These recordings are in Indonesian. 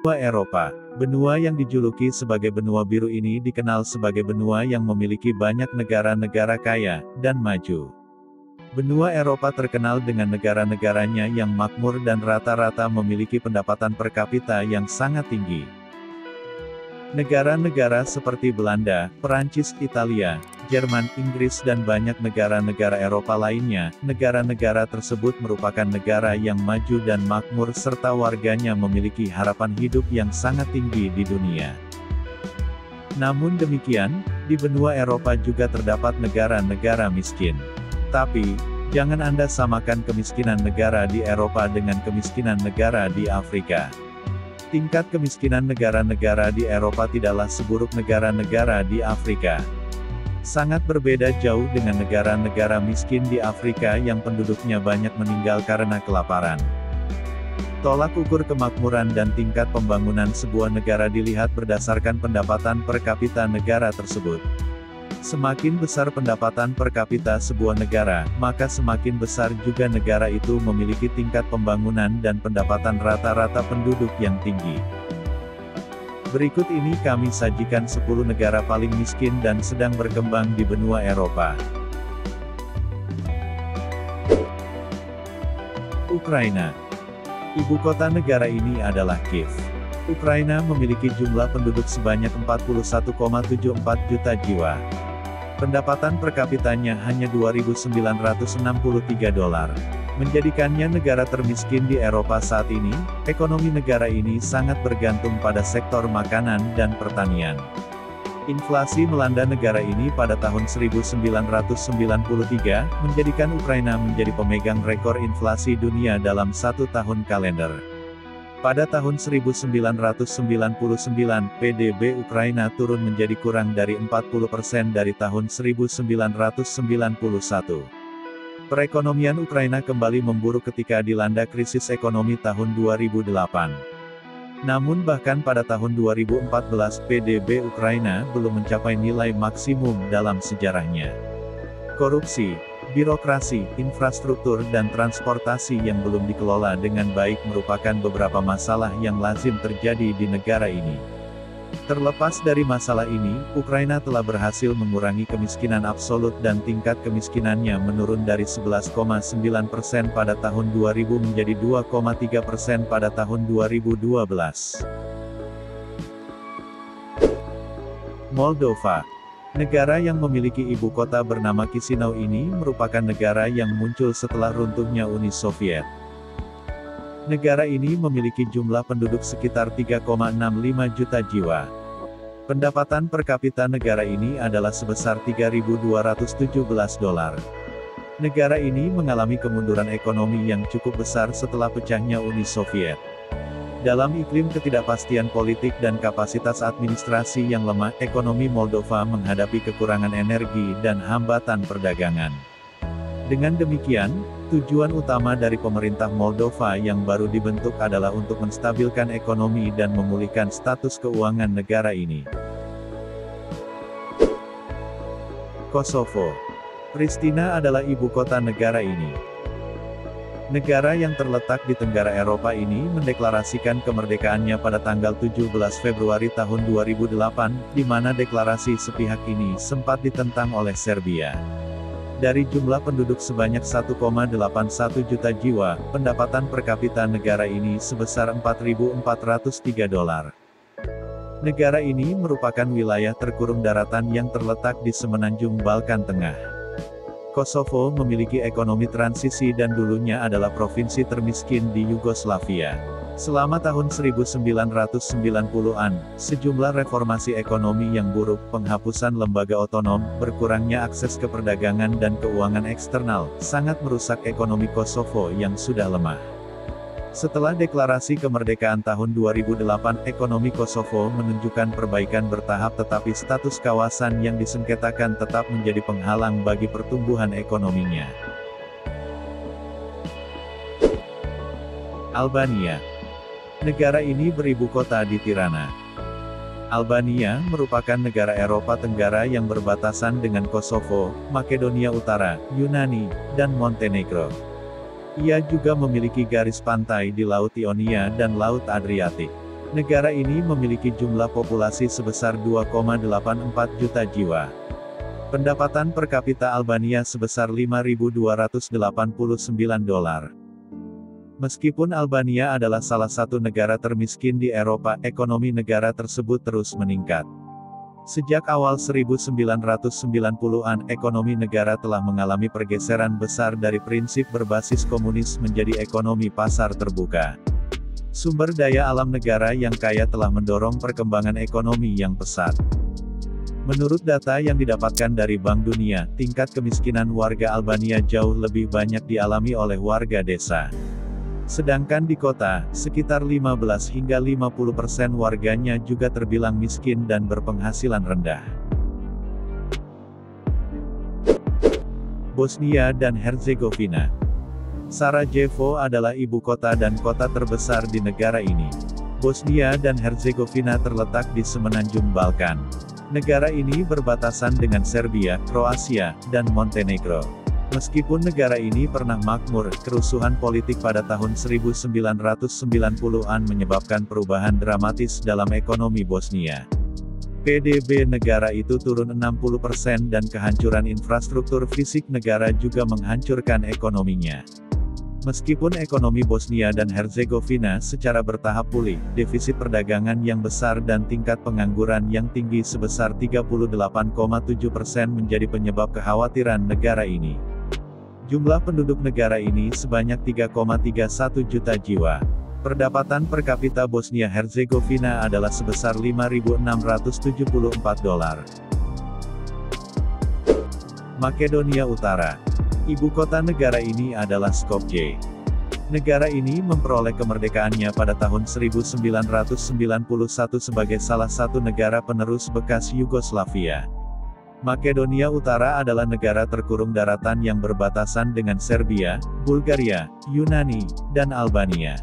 Benua Eropa. Benua yang dijuluki sebagai benua biru ini dikenal sebagai benua yang memiliki banyak negara-negara kaya dan maju. Benua Eropa terkenal dengan negara-negaranya yang makmur dan rata-rata memiliki pendapatan per kapita yang sangat tinggi. Negara-negara seperti Belanda, Perancis, Italia, Jerman, Inggris dan banyak negara-negara Eropa lainnya, negara-negara tersebut merupakan negara yang maju dan makmur serta warganya memiliki harapan hidup yang sangat tinggi di dunia. Namun demikian, di benua Eropa juga terdapat negara-negara miskin. Tapi, jangan Anda samakan kemiskinan negara di Eropa dengan kemiskinan negara di Afrika. Tingkat kemiskinan negara-negara di Eropa tidaklah seburuk negara-negara di Afrika. Sangat berbeda jauh dengan negara-negara miskin di Afrika yang penduduknya banyak meninggal karena kelaparan. Tolak ukur kemakmuran dan tingkat pembangunan sebuah negara dilihat berdasarkan pendapatan per kapita negara tersebut. Semakin besar pendapatan per kapita sebuah negara, maka semakin besar juga negara itu memiliki tingkat pembangunan dan pendapatan rata-rata penduduk yang tinggi. Berikut ini kami sajikan 10 negara paling miskin dan sedang berkembang di benua Eropa. Ukraina. Ibu kota negara ini adalah Kiev. Ukraina memiliki jumlah penduduk sebanyak 41,74 juta jiwa. Pendapatan per kapitanya hanya $2.963, menjadikannya negara termiskin di Eropa saat ini. Ekonomi negara ini sangat bergantung pada sektor makanan dan pertanian. Inflasi melanda negara ini pada tahun 1993, menjadikan Ukraina menjadi pemegang rekor inflasi dunia dalam satu tahun kalender. Pada tahun 1999, PDB Ukraina turun menjadi kurang dari 40% dari tahun 1991. Perekonomian Ukraina kembali memburuk ketika dilanda krisis ekonomi tahun 2008. Namun bahkan pada tahun 2014 PDB Ukraina belum mencapai nilai maksimum dalam sejarahnya. Korupsi, birokrasi, infrastruktur dan transportasi yang belum dikelola dengan baik merupakan beberapa masalah yang lazim terjadi di negara ini. Terlepas dari masalah ini, Ukraina telah berhasil mengurangi kemiskinan absolut dan tingkat kemiskinannya menurun dari 11,9% pada tahun 2000 menjadi 2,3% pada tahun 2012. Moldova. Negara yang memiliki ibu kota bernama Chisinau ini merupakan negara yang muncul setelah runtuhnya Uni Soviet. Negara ini memiliki jumlah penduduk sekitar 3,65 juta jiwa. Pendapatan per kapita negara ini adalah sebesar $3.217. Negara ini mengalami kemunduran ekonomi yang cukup besar setelah pecahnya Uni Soviet. Dalam iklim ketidakpastian politik dan kapasitas administrasi yang lemah, ekonomi Moldova menghadapi kekurangan energi dan hambatan perdagangan. Dengan demikian, tujuan utama dari pemerintah Moldova yang baru dibentuk adalah untuk menstabilkan ekonomi dan memulihkan status keuangan negara ini. Kosovo. Pristina adalah ibu kota negara ini. Negara yang terletak di Tenggara Eropa ini mendeklarasikan kemerdekaannya pada tanggal 17 Februari tahun 2008, di mana deklarasi sepihak ini sempat ditentang oleh Serbia. Dari jumlah penduduk sebanyak 1,81 juta jiwa, pendapatan per kapita negara ini sebesar $4.403. Negara ini merupakan wilayah terkurung daratan yang terletak di semenanjung Balkan Tengah. Kosovo memiliki ekonomi transisi dan dulunya adalah provinsi termiskin di Yugoslavia. Selama tahun 1990-an, sejumlah reformasi ekonomi yang buruk, penghapusan lembaga otonom, berkurangnya akses ke perdagangan dan keuangan eksternal, sangat merusak ekonomi Kosovo yang sudah lemah. Setelah deklarasi kemerdekaan tahun 2008, ekonomi Kosovo menunjukkan perbaikan bertahap tetapi status kawasan yang disengketakan tetap menjadi penghalang bagi pertumbuhan ekonominya. Albania. Negara ini beribu kota di Tirana. Albania merupakan negara Eropa Tenggara yang berbatasan dengan Kosovo, Makedonia Utara, Yunani, dan Montenegro. Ia juga memiliki garis pantai di Laut Ionia dan Laut Adriatik. Negara ini memiliki jumlah populasi sebesar 2,84 juta jiwa. Pendapatan per kapita Albania sebesar $5.289. Meskipun Albania adalah salah satu negara termiskin di Eropa, ekonomi negara tersebut terus meningkat. Sejak awal 1990-an, ekonomi negara telah mengalami pergeseran besar dari prinsip berbasis komunis menjadi ekonomi pasar terbuka. Sumber daya alam negara yang kaya telah mendorong perkembangan ekonomi yang pesat. Menurut data yang didapatkan dari Bank Dunia, tingkat kemiskinan warga Albania jauh lebih banyak dialami oleh warga desa. Sedangkan di kota, sekitar 15 hingga 50% warganya juga terbilang miskin dan berpenghasilan rendah. Bosnia dan Herzegovina. Sarajevo adalah ibu kota dan kota terbesar di negara ini. Bosnia dan Herzegovina terletak di semenanjung Balkan. Negara ini berbatasan dengan Serbia, Kroasia, dan Montenegro. Meskipun negara ini pernah makmur, kerusuhan politik pada tahun 1990-an menyebabkan perubahan dramatis dalam ekonomi Bosnia. PDB negara itu turun 60% dan kehancuran infrastruktur fisik negara juga menghancurkan ekonominya. Meskipun ekonomi Bosnia dan Herzegovina secara bertahap pulih, defisit perdagangan yang besar dan tingkat pengangguran yang tinggi sebesar 38,7% menjadi penyebab kekhawatiran negara ini. Jumlah penduduk negara ini sebanyak 3,31 juta jiwa. Pendapatan per kapita Bosnia-Herzegovina adalah sebesar $5.674. Makedonia Utara. Ibu kota negara ini adalah Skopje. Negara ini memperoleh kemerdekaannya pada tahun 1991 sebagai salah satu negara penerus bekas Yugoslavia. Makedonia Utara adalah negara terkurung daratan yang berbatasan dengan Serbia, Bulgaria, Yunani, dan Albania.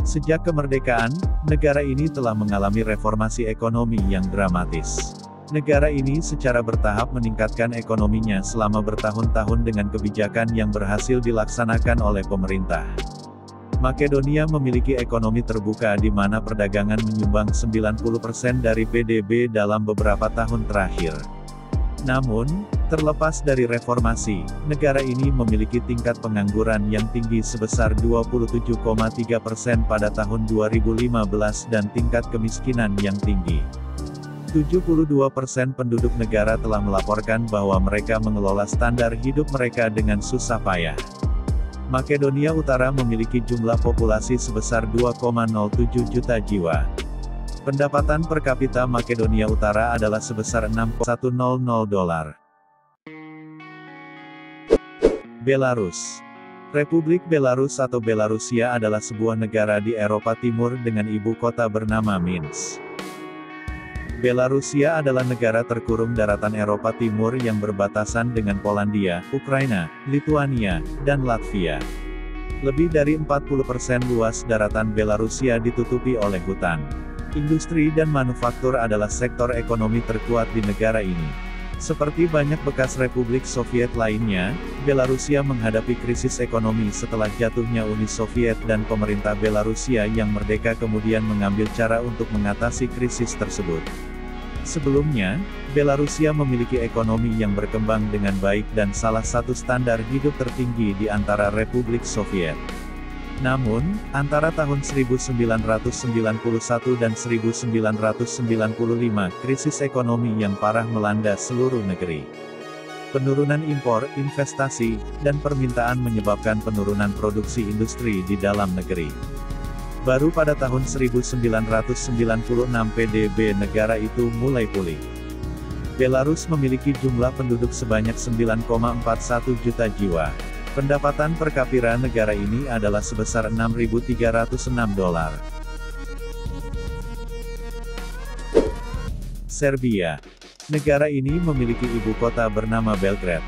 Sejak kemerdekaan, negara ini telah mengalami reformasi ekonomi yang dramatis. Negara ini secara bertahap meningkatkan ekonominya selama bertahun-tahun dengan kebijakan yang berhasil dilaksanakan oleh pemerintah. Makedonia memiliki ekonomi terbuka di mana perdagangan menyumbang 90% dari PDB dalam beberapa tahun terakhir. Namun, terlepas dari reformasi, negara ini memiliki tingkat pengangguran yang tinggi sebesar 27,3% pada tahun 2015 dan tingkat kemiskinan yang tinggi. 72% penduduk negara telah melaporkan bahwa mereka mengelola standar hidup mereka dengan susah payah. Makedonia Utara memiliki jumlah populasi sebesar 2,07 juta jiwa. Pendapatan per kapita Makedonia Utara adalah sebesar $6,100. Belarus. Republik Belarus atau Belarusia adalah sebuah negara di Eropa Timur dengan ibu kota bernama Minsk. Belarusia adalah negara terkurung daratan Eropa Timur yang berbatasan dengan Polandia, Ukraina, Lituania, dan Latvia. Lebih dari 40% luas daratan Belarusia ditutupi oleh hutan. Industri dan manufaktur adalah sektor ekonomi terkuat di negara ini. Seperti banyak bekas Republik Soviet lainnya, Belarusia menghadapi krisis ekonomi setelah jatuhnya Uni Soviet dan pemerintah Belarusia yang merdeka kemudian mengambil cara untuk mengatasi krisis tersebut. Sebelumnya, Belarusia memiliki ekonomi yang berkembang dengan baik dan salah satu standar hidup tertinggi di antara Republik Soviet. Namun, antara tahun 1991 dan 1995, krisis ekonomi yang parah melanda seluruh negeri. Penurunan impor, investasi, dan permintaan menyebabkan penurunan produksi industri di dalam negeri. Baru pada tahun 1996 PDB negara itu mulai pulih. Belarus memiliki jumlah penduduk sebanyak 9,41 juta jiwa. Pendapatan per kapita negara ini adalah sebesar $6.306. Serbia. Negara ini memiliki ibu kota bernama Belgrade.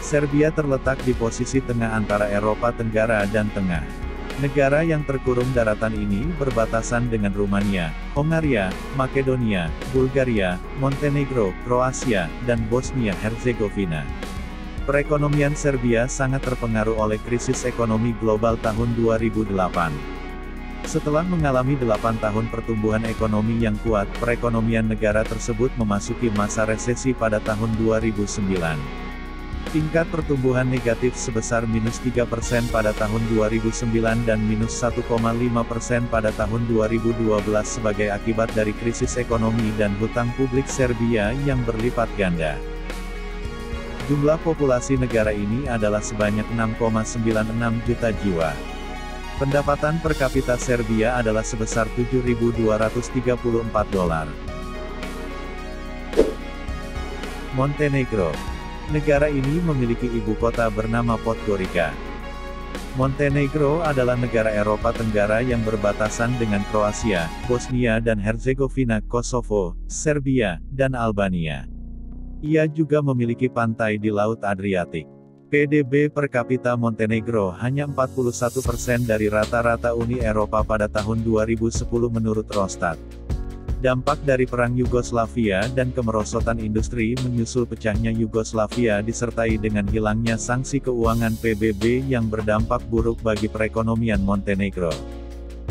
Serbia terletak di posisi tengah antara Eropa Tenggara dan Tengah. Negara yang terkurung daratan ini berbatasan dengan Rumania, Hongaria, Makedonia, Bulgaria, Montenegro, Kroasia, dan Bosnia-Herzegovina. Perekonomian Serbia sangat terpengaruh oleh krisis ekonomi global tahun 2008. Setelah mengalami 8 tahun pertumbuhan ekonomi yang kuat, perekonomian negara tersebut memasuki masa resesi pada tahun 2009. Tingkat pertumbuhan negatif sebesar -3% pada tahun 2009 dan -1,5% pada tahun 2012 sebagai akibat dari krisis ekonomi dan hutang publik Serbia yang berlipat ganda. Jumlah populasi negara ini adalah sebanyak 6,96 juta jiwa. Pendapatan per kapita Serbia adalah sebesar $7.234. Montenegro. Negara ini memiliki ibu kota bernama Podgorica. Montenegro adalah negara Eropa Tenggara yang berbatasan dengan Kroasia, Bosnia dan Herzegovina, Kosovo, Serbia, dan Albania. Ia juga memiliki pantai di Laut Adriatik. PDB per kapita Montenegro hanya 41% dari rata-rata Uni Eropa pada tahun 2010 menurut Eurostat. Dampak dari Perang Yugoslavia dan kemerosotan industri menyusul pecahnya Yugoslavia disertai dengan hilangnya sanksi keuangan PBB yang berdampak buruk bagi perekonomian Montenegro.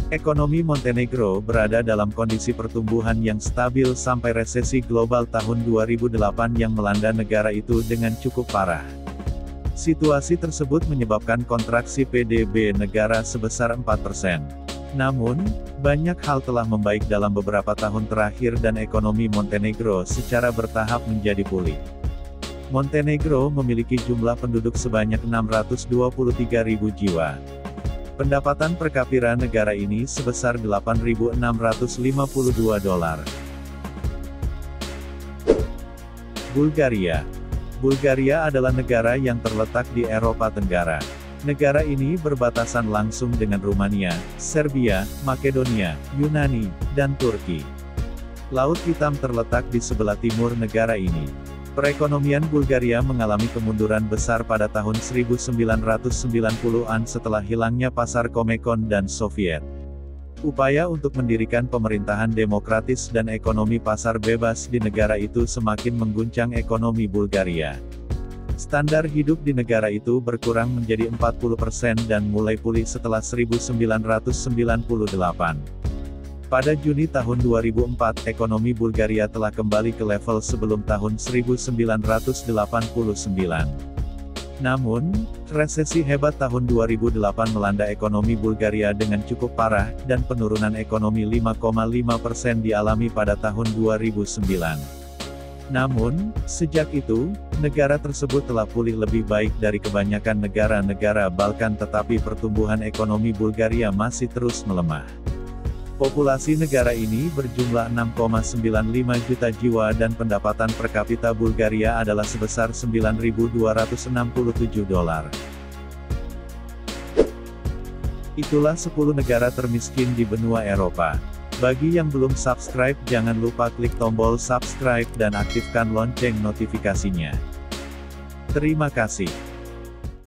Ekonomi Montenegro berada dalam kondisi pertumbuhan yang stabil sampai resesi global tahun 2008 yang melanda negara itu dengan cukup parah. Situasi tersebut menyebabkan kontraksi PDB negara sebesar 4%. Namun, banyak hal telah membaik dalam beberapa tahun terakhir dan ekonomi Montenegro secara bertahap menjadi pulih. Montenegro memiliki jumlah penduduk sebanyak 623.000 jiwa. Pendapatan per kapita negara ini sebesar $8.652. Bulgaria. Bulgaria adalah negara yang terletak di Eropa Tenggara. Negara ini berbatasan langsung dengan Rumania, Serbia, Makedonia, Yunani, dan Turki. Laut Hitam terletak di sebelah timur negara ini. Perekonomian Bulgaria mengalami kemunduran besar pada tahun 1990-an setelah hilangnya pasar Comecon dan Soviet. Upaya untuk mendirikan pemerintahan demokratis dan ekonomi pasar bebas di negara itu semakin mengguncang ekonomi Bulgaria. Standar hidup di negara itu berkurang menjadi 40% dan mulai pulih setelah 1998. Pada Juni tahun 2004, ekonomi Bulgaria telah kembali ke level sebelum tahun 1989. Namun, resesi hebat tahun 2008 melanda ekonomi Bulgaria dengan cukup parah, dan penurunan ekonomi 5,5% dialami pada tahun 2009. Namun, sejak itu, negara tersebut telah pulih lebih baik dari kebanyakan negara-negara Balkan tetapi pertumbuhan ekonomi Bulgaria masih terus melemah. Populasi negara ini berjumlah 6,95 juta jiwa dan pendapatan per kapita Bulgaria adalah sebesar $9.267. Itulah 10 negara termiskin di benua Eropa. Bagi yang belum subscribe jangan lupa klik tombol subscribe dan aktifkan lonceng notifikasinya. Terima kasih.